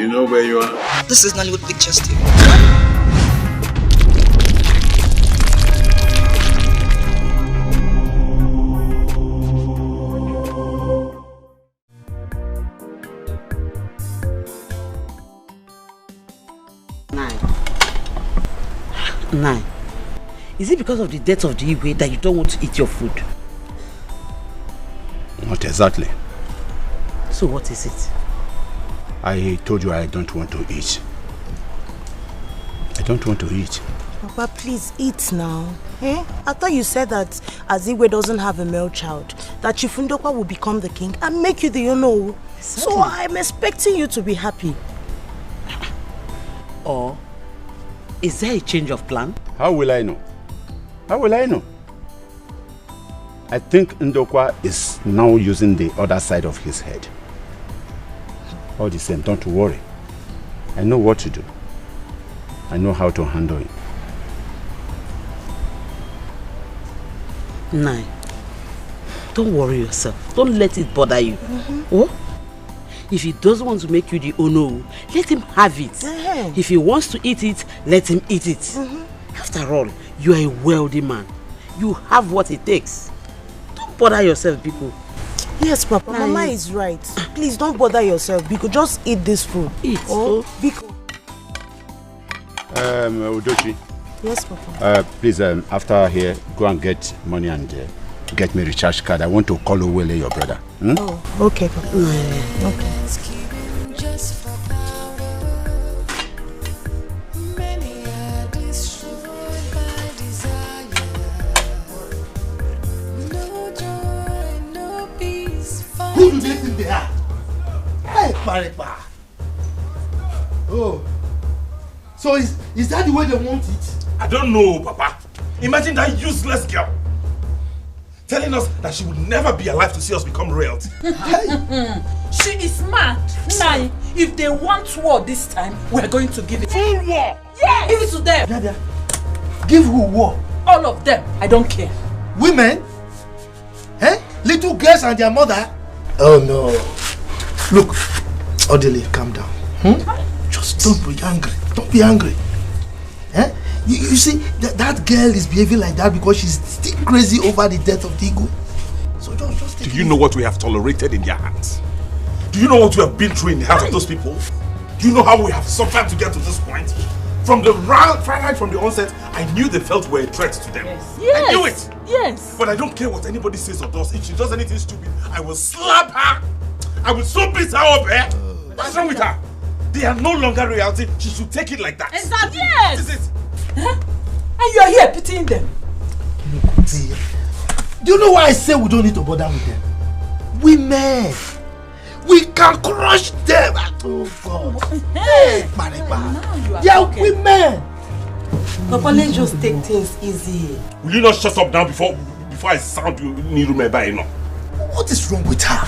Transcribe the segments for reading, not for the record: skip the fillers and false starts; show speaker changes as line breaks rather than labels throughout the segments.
You know where you are?
This is Nollywood Pictures TV.
Nine. Is it because of the death of the Igwe that you don't want to eat your food?
Not exactly.
So what is it?
I told you I don't want to eat. I don't want to eat.
Papa, please eat now. Eh? I thought you said that as Igwe doesn't have a male child, that Chifundokwa will become the king and make you the Ono. So I'm expecting you to be happy.
Or is there a change of plan?
How will I know? How will I know? I think Ndokwa is now using the other side of his head. All the same, don't worry. I know what to do. I know how to handle it.
Nine. Don't worry yourself. Don't let it bother you. Oh? If he doesn't want to make you the Ono, let him have it. If he wants to eat it, let him eat it. After all, you are a wealthy man. You have what it takes. Don't bother yourself, Biko.
Yes, Papa. Mama is right. Please don't bother yourself, Biko. Just eat this food.
Eat.
Oh, Biko.
Udochi.
Yes, Papa.
Please, after here, go and get money and get me a recharge card. I want to call Owele, your brother.
Oh, okay, Papa. Okay.
Who do they think they are? Hey, Paripa. Oh. So is that the way they want it?
I don't know, Papa. Imagine that useless girl telling us that she would never be alive to see us become royalty.
She is mad. Nah, if they want war this time, we are going to give it.
Full war?
Yeah, give it to them.
Dada, give who war?
All of them. I don't care.
Women? Eh? Little girls and their mother? Oh no. Look, Odile, calm down. Just don't be angry. Don't be angry. Eh? You see, that girl is behaving like that because she's still crazy over the death of Tigo. So just take
Do you know what we have tolerated in their hands? Do you know what we have been through in the hands of those people? Do you know how we have suffered to get to this point? From the right from the onset, I knew they felt we were a threat to them.
Yes.
I knew it.
Yes.
But I don't care what anybody says or does. If she does anything stupid, I will slap her. I will so beat her up, eh? What's wrong with her? They are no longer royalty. She should take it like that.
Exactly. Yes.
This is it.
Huh? And you are here pitying them.
Do you know why I say we don't need to bother with them? Women. We can crush them. Oh God. Hey, Mariba. They are women.
Papa, let's just take things easy.
Will you not shut up now before I sound you Nirumeba enough?
What is wrong with her?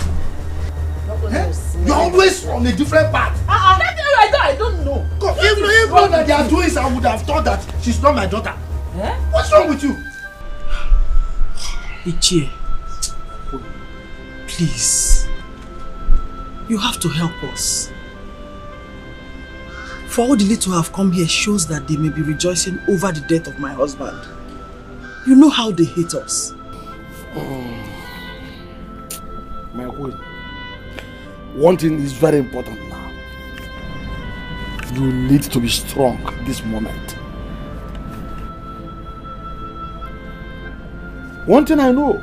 You're always on a different path.
I don't know.
If not that they are doing it, I would have thought that she's not my daughter.
Eh?
What's wrong with you?
Ichie, please, you have to help us. For all the little who have come here shows that they may be rejoicing over the death of my husband. You know how they hate us.
My queen, one thing is very important now. You need to be strong this moment. One thing I know,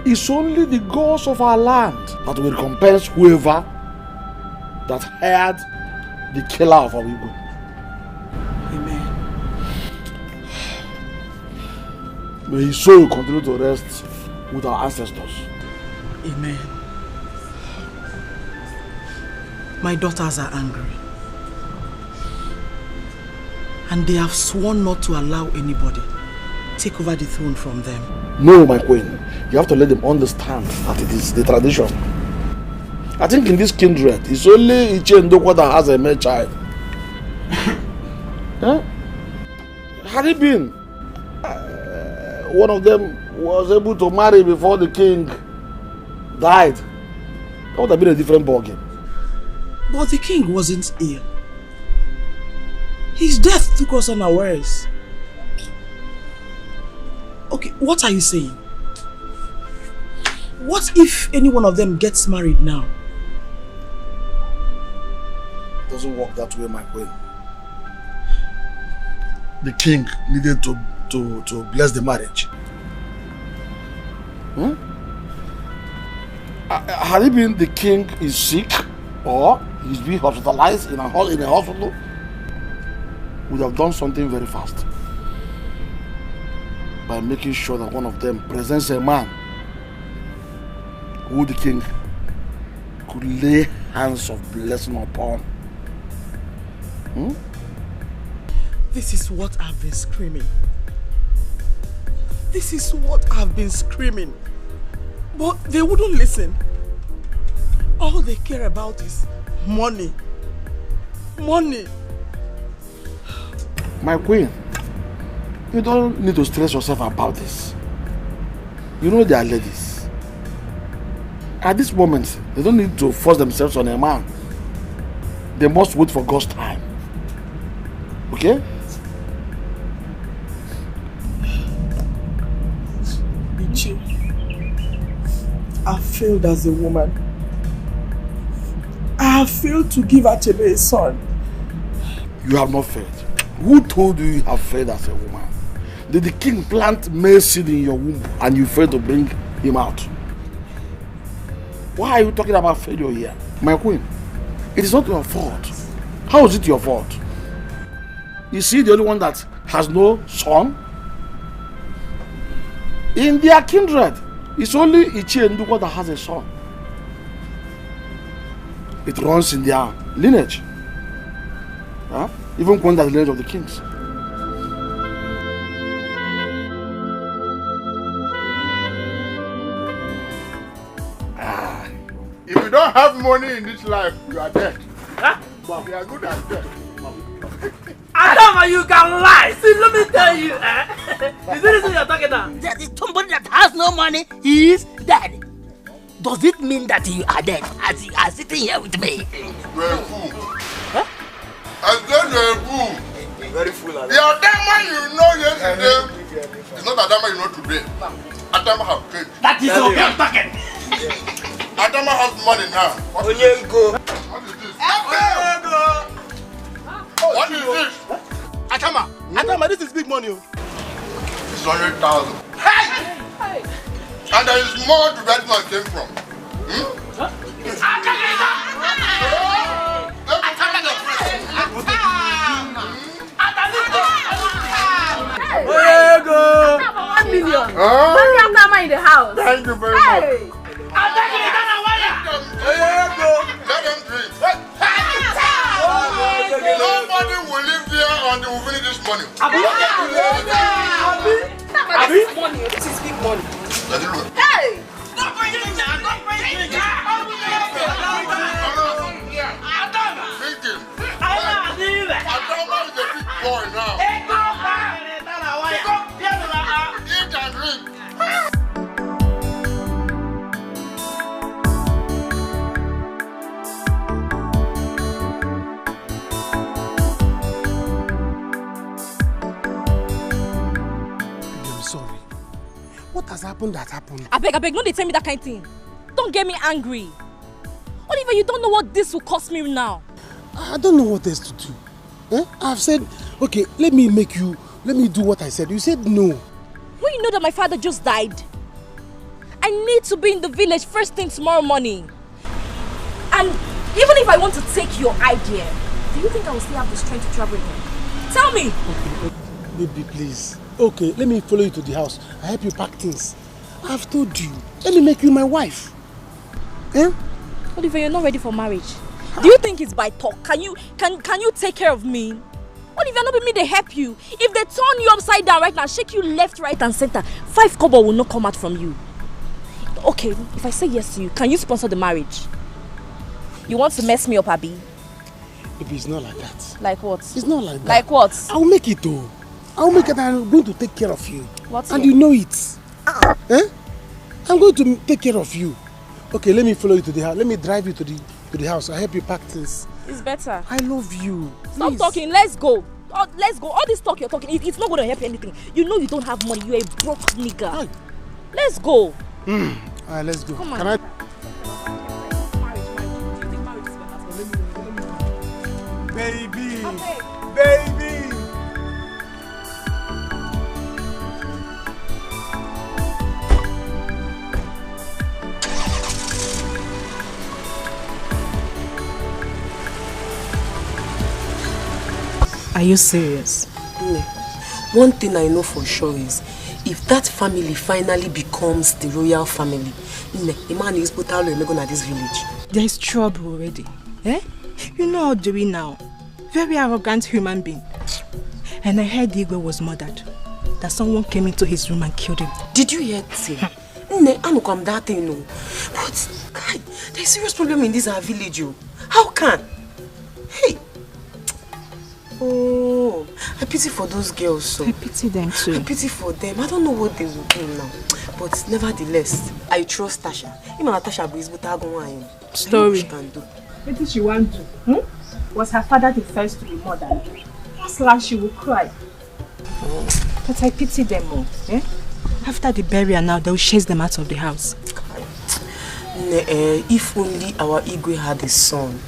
it's only the gods of our land that will recompense whoever that hired the killer of our ego.
Amen.
May his soul continue to rest with our ancestors.
Amen. My daughters are angry. And they have sworn not to allow anybody take over the throne from them.
No, my queen. You have to let them understand that it is the tradition. I think in this kindred, it's only Ichie Ndokwa that has a male child. Huh? Had it been, one of them was able to marry before the king died, that would have been a different ballgame.
But the king wasn't ill. His death took us unawares. Okay, what are you saying? What if any one of them gets married now?
It doesn't work that way, my queen. The king needed to bless the marriage. Had it been the king is sick or he's being hospitalized in a hospital, would have done something very fast by making sure that one of them presents a man who the king could lay hands of blessing upon.
This is what I've been screaming. This is what I've been screaming. But they wouldn't listen. All they care about is money. Money.
My queen, you don't need to stress yourself about this. You know they are ladies. At this moment, they don't need to force themselves on a man. They must wait for God's time. Okay?
Ichi, I failed as a woman. I have failed to give Achebe a son.
You have not failed. Who told you have failed as a woman? Did the king plant male seed in your womb and you failed to bring him out? Why are you talking about failure here? My queen, it is not your fault. How is it your fault? You see the only one that has no son? In their kindred, it's only Ichi and Ndukwa that has a son. It runs in their lineage. Huh? Even when that's the lineage of the kings.
If you don't have money in this life, you are dead. Huh? You are good as dead.
Adama, you can lie. See, let me tell you. Is this what you're talking about? That is somebody that has no money is dead. Does it mean that you are dead as you are sitting here with me?
You are a fool. Huh? I said you are a fool. Very fool. The Adama you know yesterday is not Adama you know today. Adama have paid.
That is okay, I'm talking.
Adama has money now. What is this? What is this?
Adama, this is big money.
It's 100,000. Hey! And there is more to where this man came from.
There you go. 1 million.
Huh?
In the house.
Thank you very much. Let them drink. Nobody will live here until we finish this money.
This is big money.
Let it look.
Hey!
Adama is a big boy now. Eat and drink.
I'm sorry. What has happened that happened?
I beg, no, they tell me that kind of thing. Don't get me angry. Oliver, you don't know what this will cost me now.
I don't know what else to do. I've said, okay, let me do what I said. You said no.
When you know that my father just died, I need to be in the village first thing tomorrow morning. And even if I want to take your idea, do you think I will still have the strength to travel again? Tell me!
Okay, baby, please. Okay, let me follow you to the house. I help you pack things. I've told you. Let me make you my wife.
Oliver, you're not ready for marriage. Do you think it's by talk? Can you take care of me? Oliver, not be me, they help you. If they turn you upside down right now, shake you left, right and center, 5 kobo will not come out from you. Okay, if I say yes to you, can you sponsor the marriage? You want to mess me up, Abi?
Baby, it's not like that.
Like what?
It's not like that.
Like what?
I'll make it though. I'll make it and I'm going to take care of you.
What's
and
here?
you know it. I'm going to take care of you. Okay, let me follow you to the house. Let me drive you to the to the house. I help you pack things.
It's better.
I love you.
Stop talking. Let's go. Oh, let's go. All this talk you're talking, it's not going to help anything. You know you don't have money. You're a broke nigga. Aye. Let's go.
Alright, let's go.
Come on.
Can I?
Baby!
Okay.
Baby!
Are you serious?
No. One thing I know for sure is, if that family finally becomes the royal family, the man is put out at this village.
There is trouble already. Eh? You know how Joey now. Very arrogant human being. And I heard Igwe was murdered. That someone came into his room and killed him.
Did you hear that? I don't come that thing, no. But, God, there's a serious problem in this our village, yo. How can? Hey. Oh, I pity for those girls, so.
I pity them too.
I pity for them. I don't know what they will do now. But nevertheless, I trust Tasha. Even Tasha is but I go
Story.
What did she want to? Was her father the first to be murdered? Last last she will cry. But I pity them all. Eh?
After the burial now, they will chase them out of the house.
If only our Igwe had a son.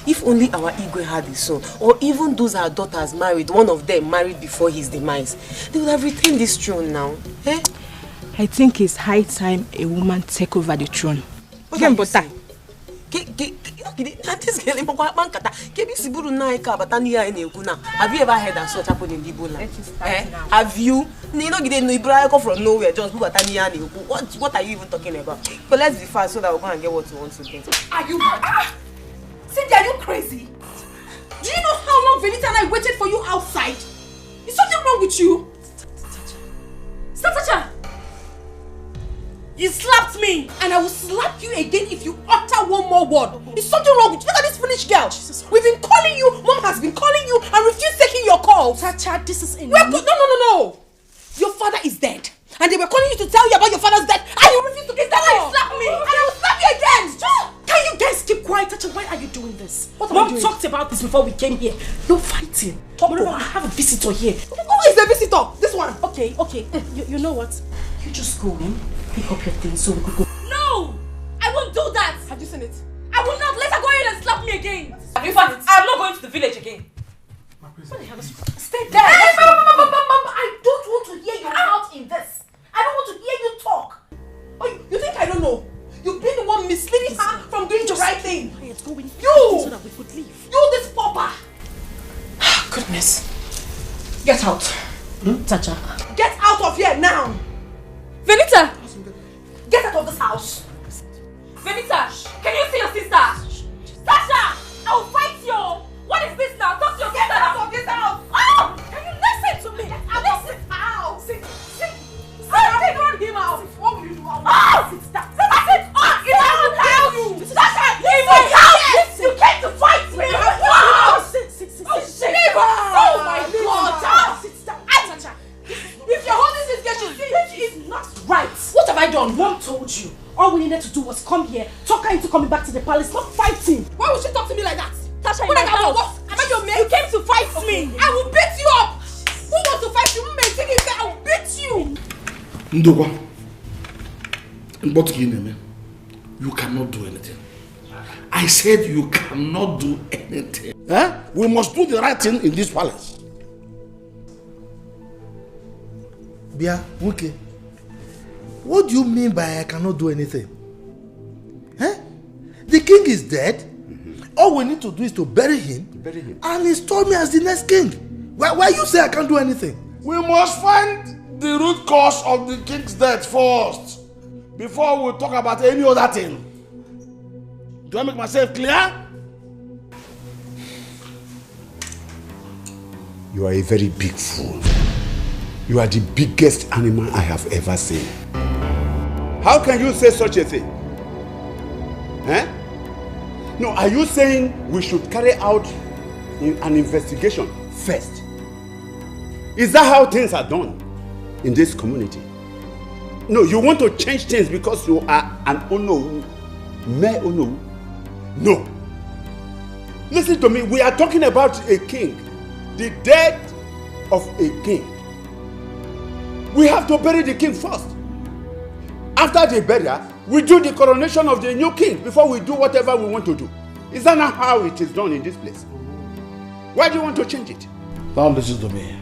If only our Igwe had a son, or even those our daughters married, one of them married before his demise, they would have retained this throne now. Eh?
I think it's high time a woman take over the throne.
What are you saying? Have you ever heard that such happened in Igbo land? Have you? You know, from nowhere, just what are you even talking about? But let's be fast so that we'll go and get what we want to get.
Are you mad? Cindy, are you crazy? Do you know how long Venita and I waited for you outside? Is something wrong with you? Stop, Tasha! You slapped me, and I will slap you again if you utter one more word. Is something wrong with you? Look at this foolish girl. We've been calling you, Mom has been calling you, and refused taking your calls. Tasha, this is enough. No. Your father is dead. And they were calling you to tell you about your father's death, and you refused to get that. You slapped me, and I will slap you again. Can you guys keep quiet? Tasha, why are you doing this? Mom talked about this before we came here. No fighting. No, I have a visitor here. Who is the visitor? This one. Okay. You know what? You just go in, pick up your things so we could go. No! I won't do that! Have you seen it? I will not let her go in and slap me again! In fact, I'm not going to the village again. What the hell is... Stay there! Hey, Mama, I don't want to hear your mouth in this. I don't want to hear you talk. Oh, you think I don't know? You've been the one misleading her from doing the right thing. You! So that we could leave. You, this pauper! Goodness. Get out. Tasha. Get out of here now! Venita! Get out of this house! Venita! Can you see your sister? Tasha! I will fight you! What is this now? Talk to your sister! Get out of this house! Oh! Can you listen to me? Listen! Ow! Sit! Run him out! What will you do? Oh! Sit down! Sit! Oh! If I will tell you! Tasha! Leave my house! You came to fight me! Oh! Sit! Leave her! Oh my God! Sit down! Tasha! If you're holding this girl, she is not right. What have I done? Mom told you. All we needed to do was come here, talk her into coming back to the palace, not fighting. Why would she talk to me like that? Tasha, am I your mate? You came to fight me. I will beat you up. Who wants to fight you? I will beat you.
Ndogwa, you cannot do anything. I said you cannot do anything. We must do the right thing in this palace. Bia, okay. What do you mean by I cannot do anything? The king is dead. All we need to do is to bury him and install me as the next king. Why you say I can't do anything?
We must find the root cause of the king's death first, before we talk about any other thing. Do I make myself clear?
You are a very big fool. You are the biggest animal I have ever seen. How can you say such a thing? No, are you saying we should carry out an investigation first? Is that how things are done in this community? No, you want to change things because you are an Ono, mere Ono. No. Listen to me, we are talking about a king. The death of a king. We have to bury the king first. After the burial, we do the coronation of the new king before we do whatever we want to do. Is that not how it is done in this place? Why do you want to change it?
Now listen to me.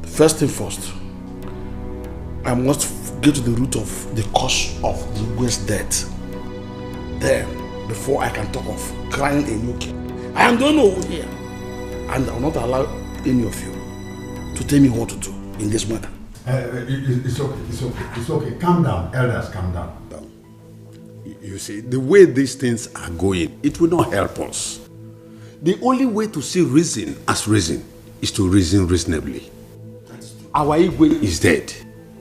First thing first, I must get to the root of the cause of the Igwe's death. Then, before I can talk of crying a new king. I am the only one here. And I will not allow any of you to tell me what to do in this matter.
It's okay. Calm down, elders, calm down.
You see, the way these things are going, it will not help us. The only way to see reason as reason is to reason reasonably. Our Igwe is dead.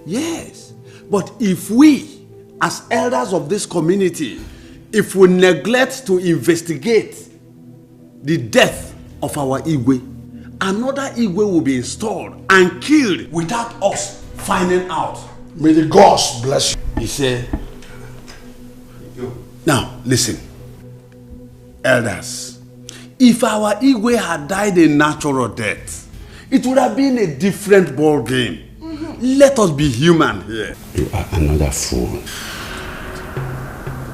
Yes. But if we, as elders of this community, if we neglect to investigate the death of our Igwe, another Igwe will be installed and killed without us finding out.
May the gods bless you.
He said, now listen, elders, if our Igwe had died a natural death, it would have been a different ball game. Let us be human here.
You are another fool.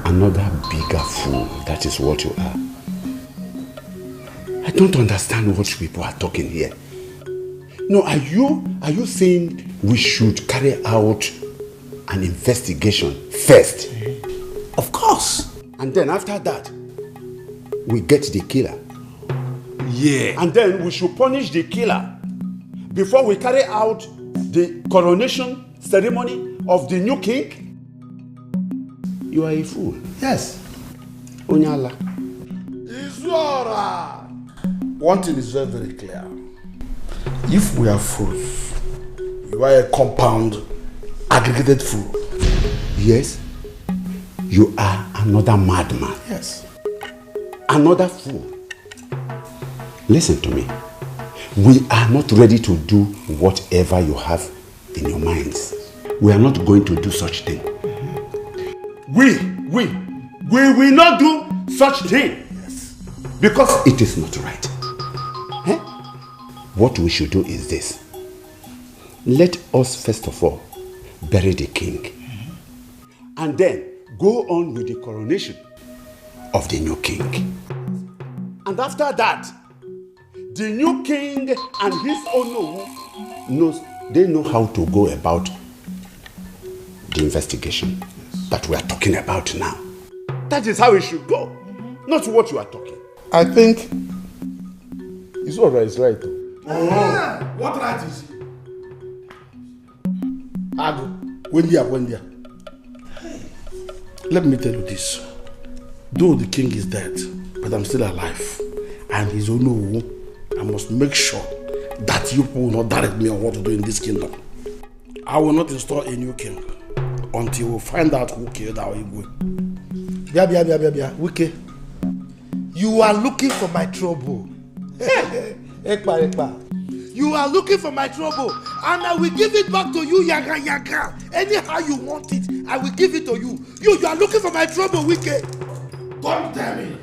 Another bigger fool. That is what you are. I don't understand what people are talking here. No, are you saying we should carry out an investigation first?
Of course.
And then after that, we get the killer.
Yeah.
And then we should punish the killer before we carry out the coronation ceremony of the new king. You are a fool.
Yes.
Onyala.
Izora. One thing is very, very clear. If we are fools, you are a compound, aggregated fool.
Yes. You are another madman.
Yes.
Another fool. Listen to me. We are not ready to do whatever you have in your minds. We are not going to do such thing. We will not do such thing.
Yes.
Because it is not right. What we should do is this. Let us first of all bury the king. And then go on with the coronation of the new king. And after that, the new king and his Ono they know how to go about the investigation that we are talking about now. That is how it should go, not what you are talking.
I think Izora is right.
What right is it?
Ado, Wendia. Let me tell you this. Though the king is dead, but I'm still alive. And his Ono, I must make sure that you will not direct me on what to do in this kingdom. I will not install a new king until we find out who killed our Igwe. Bia, Wike. You are looking for my trouble. Ekpa. You are looking for my trouble, and I will give it back to you, yaga. Anyhow you want it, I will give it to you. You are looking for my trouble, Wike. Don't tell me.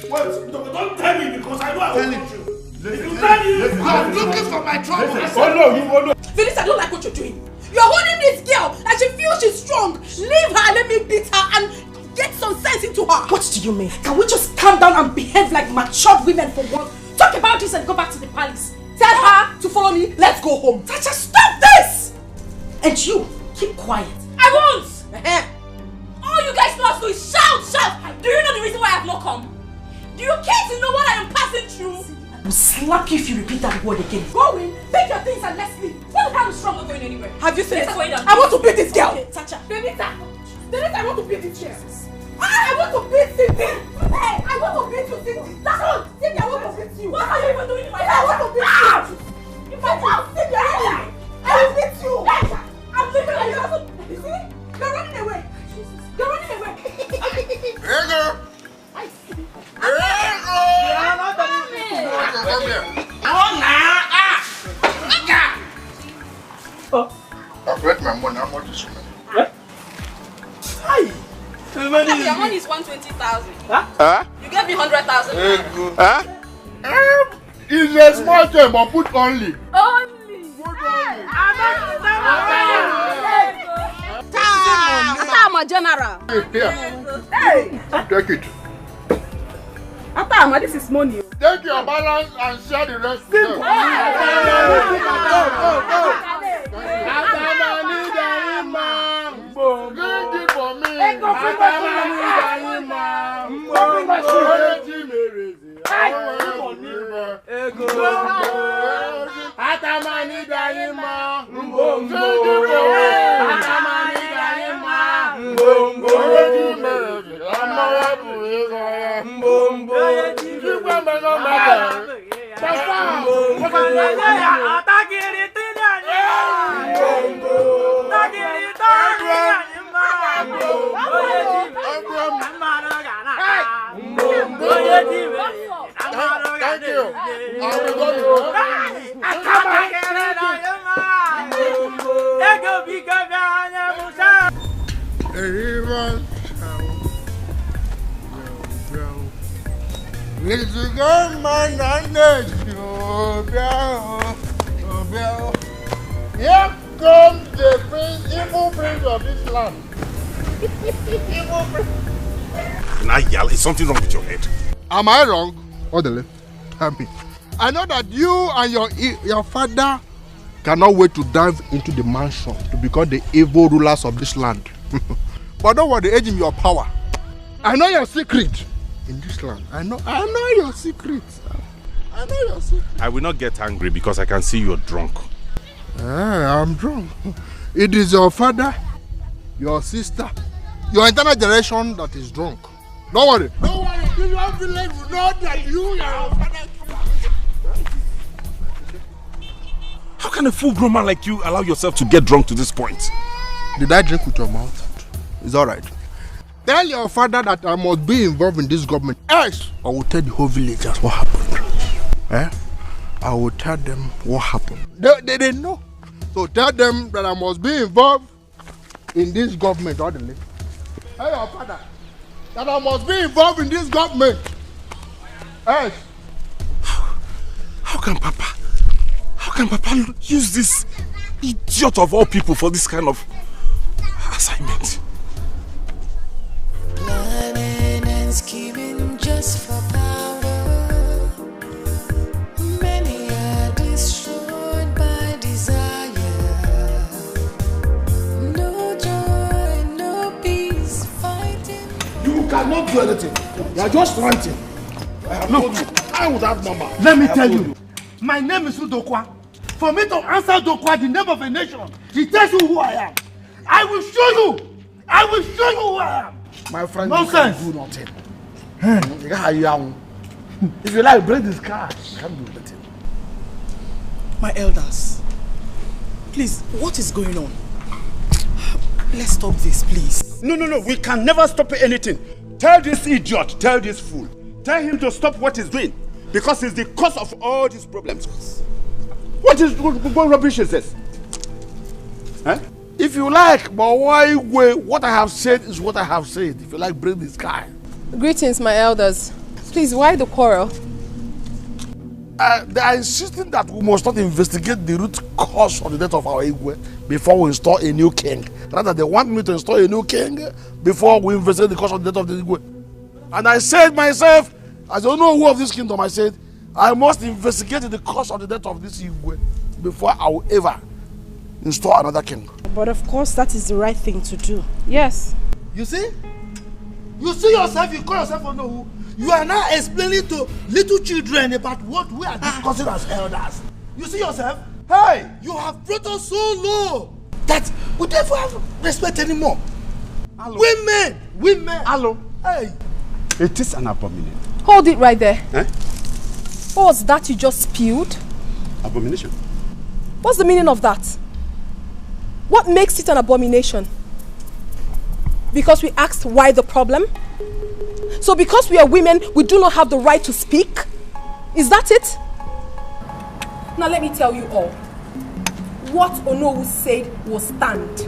Wait, don't tell me because I know I will hurt you. If you tell you, I'm looking for my trouble. Oh no.
Phyllis, I don't like what you're doing. You're holding this girl and she feels she's strong. Leave her, let me beat her and get some sense into her.
What do you mean?
Can we just calm down and behave like matured women for once? Talk about this and go back to the palace. Tell her to follow me, let's go home. Tacha, stop this! And you, keep quiet. I won't! All you guys know how to do is shout! Do you know the reason why I have not come? Do you care to know what I am passing through? I will slap you if you repeat that word again. Go in, take your things and let's leave. What the hell is wrong? Not going anywhere. Have you seen it? I want to beat this girl. Okay, Tacha. Denita, I want to beat this girl. I want to beat Cindy. Hey, I want to beat you, Cindy. That's all. Cindy, I want to beat you. What are you even doing in my house? I want to beat you. If I don't, Cindy, I will beat you. I'm leaving you. You see? You're running away. You're running away.
Hey, girl.
I've read my money. How much is it? Your money is 120. 70,000.
Huh?
You gave me 100,000.
Huh? It's a small thing, but put only.
Only. I'm a general.
Here.
Hey.
Take it.
Atama, this is money.
Take your balance and share the rest with them. Drink it for me. Here comes the prince, evil prince of this land. Evil prince.
Nayal, is something wrong with your head?
Am I wrong? Orderly, tell me. I know that you and your father cannot wait to dive into the mansion to become the evil rulers of this land. But don't worry, age in your power. I know your secret in this land. I know your secret. I know your secret.
I will not get angry because I can see you're drunk.
I'm drunk. It is your father, your sister, your entire generation that is drunk. Don't worry. Don't worry. This one village will know that you and your father.
How can a full-grown man like you allow yourself to get drunk to this point?
Did I drink with your mouth? It's alright. Tell your father that I must be involved in this government. Else, I will tell the whole villagers what happened. I will tell them what happened. They didn't know. So tell them that I must be involved in this government. Tell your father that I must be involved in this government. Else.
How can Papa use this idiot of all people for this kind of assignment?
Planning and scheming just for power. Many are destroyed by desire. No joy, no peace, fighting.
You cannot do anything. You are just ranting. I have told you. I would have number.
Let me tell you. My name is Udokwa. For me to answer Dokwa, the name of a nation, he tells you who I am. I will show you. I will show you who I am.
My friend,
nonsense.
You can do nothing. If you like, break this car. I can't do nothing.
My elders, please, what is going on? Let's stop this, please.
No. We can never stop anything. Tell this idiot, tell this fool, tell him to stop what he's doing. Because it's the cause of all these problems. What rubbish is this? Huh?
If you like, but why wait? What I have said is what I have said. If you like, bring this guy.
Greetings, my elders. Please, why the quarrel?
They are insisting that we must not investigate the root cause of the death of our Igwe before we install a new king. Rather, they want me to install a new king before we investigate the cause of the death of the Igwe. And I said myself, as I don't know who of this kingdom, I said, I must investigate the cause of the death of this Igwe before I will ever install another king.
But of course, that is the right thing to do.
Yes.
You see? You see yourself, you call yourself Onowu. You are now explaining to little children about what we are discussing as elders. You see yourself? Hey, you have brought us so low that we don't have respect anymore.
Hello.
Women.
Hello.
Hey.
It is an abomination.
Hold it right there. What was that you just spewed?
Abomination.
What's the meaning of that? What makes it an abomination? Because we asked why the problem? So because we are women, we do not have the right to speak? Is that it? Now let me tell you all. What Onowu said will stand.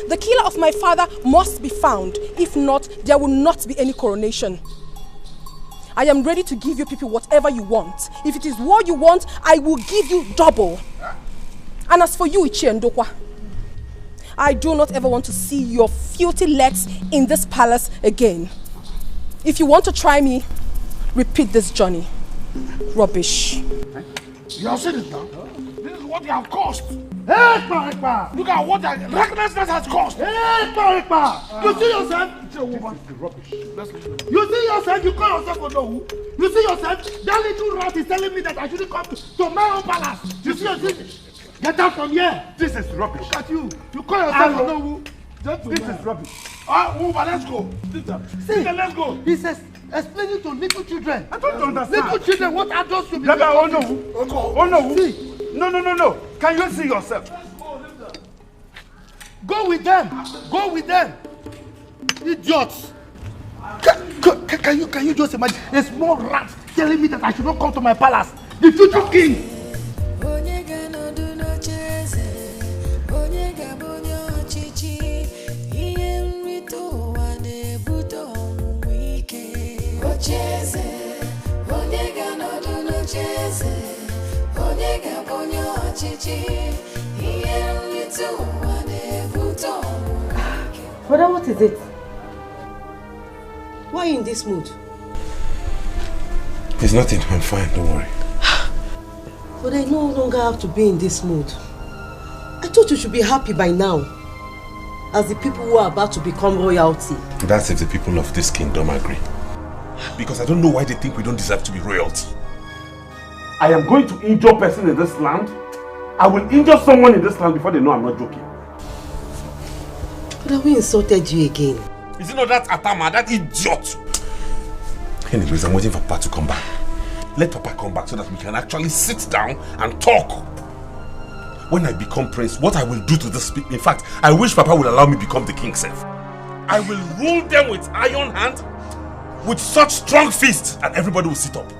The killer of my father must be found. If not, there will not be any coronation. I am ready to give you people whatever you want. If it is what you want, I will give you double. And as for you, Ichie Ndokwa, I do not ever want to see your filthy legs in this palace again. If you want to try me, repeat this journey. Rubbish.
You have seen it now. This is what you have cost. Hey, Ekpa! Look at what the recklessness has cost. Hey, Ekpa! You see yourself? It's a woman. Rubbish. You see yourself? You call yourself a no. You see yourself? That little rat is telling me that I shouldn't come to my own palace. You see yourself? Get out from here. This is rubbish. Look at you. You call yourself a no. This is rubbish. Move, let's go. See, let's go. He says, explaining to little children. I don't understand. Little children, what adults should be doing. Oh no. Oh no. See. No. Can you see yourself? Go with them. Go with them. Idiots. Can you just imagine a small rat telling me that I should not come to my palace? The future king.
Brother, what is it? Why are you in this mood?
It's nothing, I'm fine, don't worry.
But I no longer have to be in this mood. I thought you should be happy by now, as the people who are about to become royalty.
That's if the people of this kingdom agree. Because I don't know why they think we don't deserve to be royalty.
I am going to injure a person in this land. I will injure someone in this land before they know I'm not joking.
But we insulted you again.
Is it not that Atama, that idiot? Anyways, I'm waiting for Papa to come back. Let Papa come back so that we can actually sit down and talk. When I become prince, what I will do to this people. In fact, I wish Papa would allow me to become the king self. I will rule them with iron hand, with such strong fists, and everybody will sit up.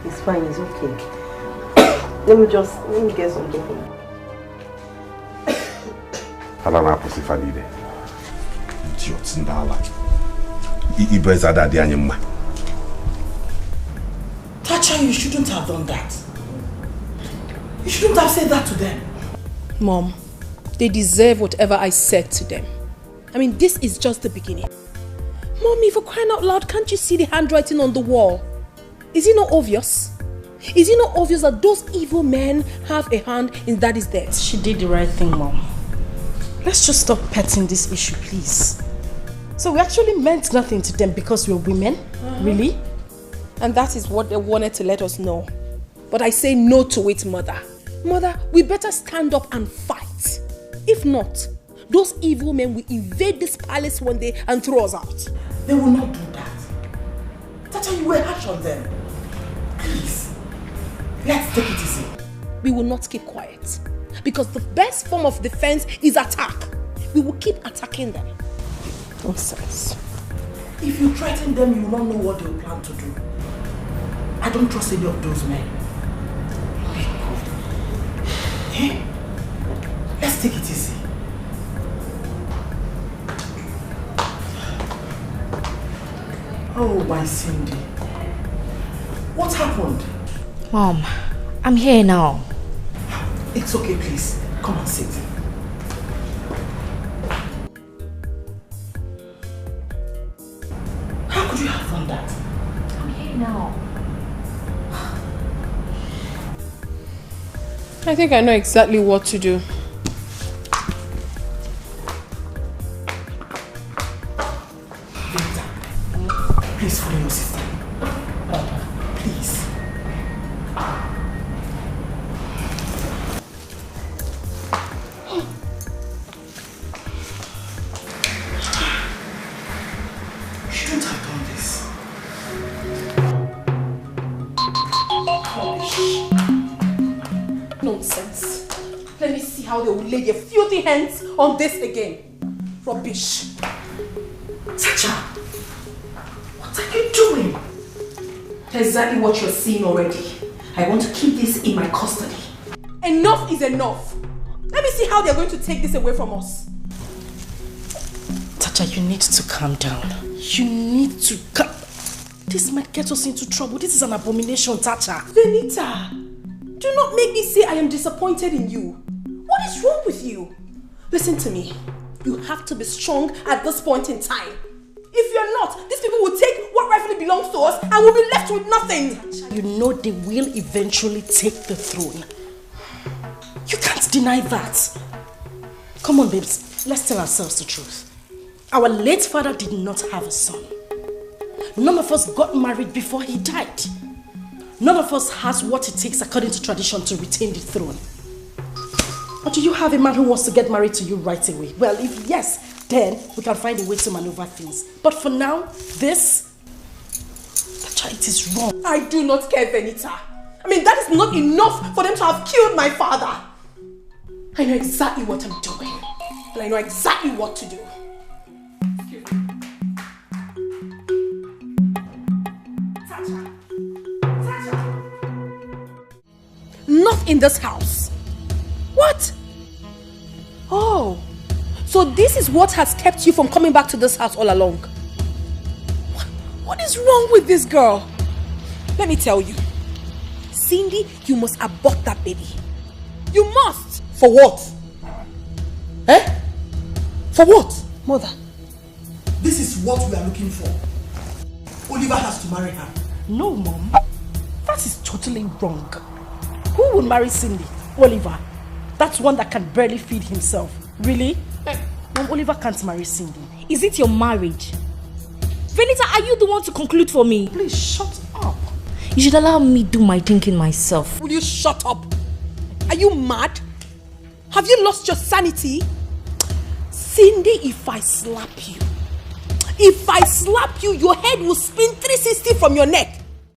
It's fine, it's okay. Let me get something for you.
Alana Pusifalide. Idiots in the Allah. Ibezada de Anyama.
Tacha, you shouldn't have done that. You shouldn't have said that to them.
Mom, they deserve whatever I said to them. I mean, this is just the beginning. Mommy, for crying out loud, can't you see the handwriting on the wall? Is it not obvious? Is it not obvious that those evil men have a hand in Daddy's death?
She did the right thing, Mom. Let's just stop petting this issue, please. So we actually meant nothing to them because we're women? Really?
And that is what they wanted to let us know. But I say no to it, Mother. Mother, we better stand up and fight. If not, those evil men will invade this palace one day and throw us out.
They will not do that. Tacha, you were harsh on them. Please, let's take it easy.
We will not keep quiet. Because the best form of defense is attack. We will keep attacking them. Nonsense.
If you threaten them, you will not know what they will plan to do. I don't trust any of those men. Hey, let's take it easy. Oh, my Cindy. What happened?
Mom, I'm here now.
It's okay, please. Come and sit. How could you have done that?
I'm here now.
I think I know exactly what to do.
Please follow your sister. Please. You shouldn't have done this.
Nonsense. Let me see how they will lay their filthy hands on this again. Rubbish.
Tacha, what are you doing? Exactly what you're seeing already. I want to keep this in my custody.
Enough is enough. Let me see how they're going to take this away from us.
Tata, you need to calm down. You need to calm. This might get us into trouble. This is an abomination, Tata.
Venita, do not make me say I am disappointed in you. What is wrong with you? Listen to me. You have to be strong at this point in time. If you're not, these people will take what rightfully belongs to us and we'll be left with nothing.
You know they will eventually take the throne. You can't deny that. Come on, babes. Let's tell ourselves the truth. Our late father did not have a son. None of us got married before he died. None of us has what it takes according to tradition to retain the throne. Or do you have a man who wants to get married to you right away? Well, if yes, then we can find a way to maneuver things. But for now, this, it is wrong.
I do not care, Venita. I mean, that is not enough for them to have killed my father. I know exactly what I'm doing. And I know exactly what to do. Not in this house. What? Oh, so this is what has kept you from coming back to this house all along. What is wrong with this girl? Let me tell you. Cindy, you must abort that baby. You must.
For what? Eh? For what?
Mother.
This is what we are looking for. Oliver has to marry her.
No, Mom. That is totally wrong. Who would marry Cindy? Oliver. That's one that can barely feed himself. Really? Mom, Oliver can't marry Cindy.
Is it your marriage? Venita, are you the one to conclude for me?
Please shut up.
You should allow me do my thinking myself.
Will you shut up? Are you mad? Have you lost your sanity? Cindy, if I slap you, your head will spin 360 from your neck.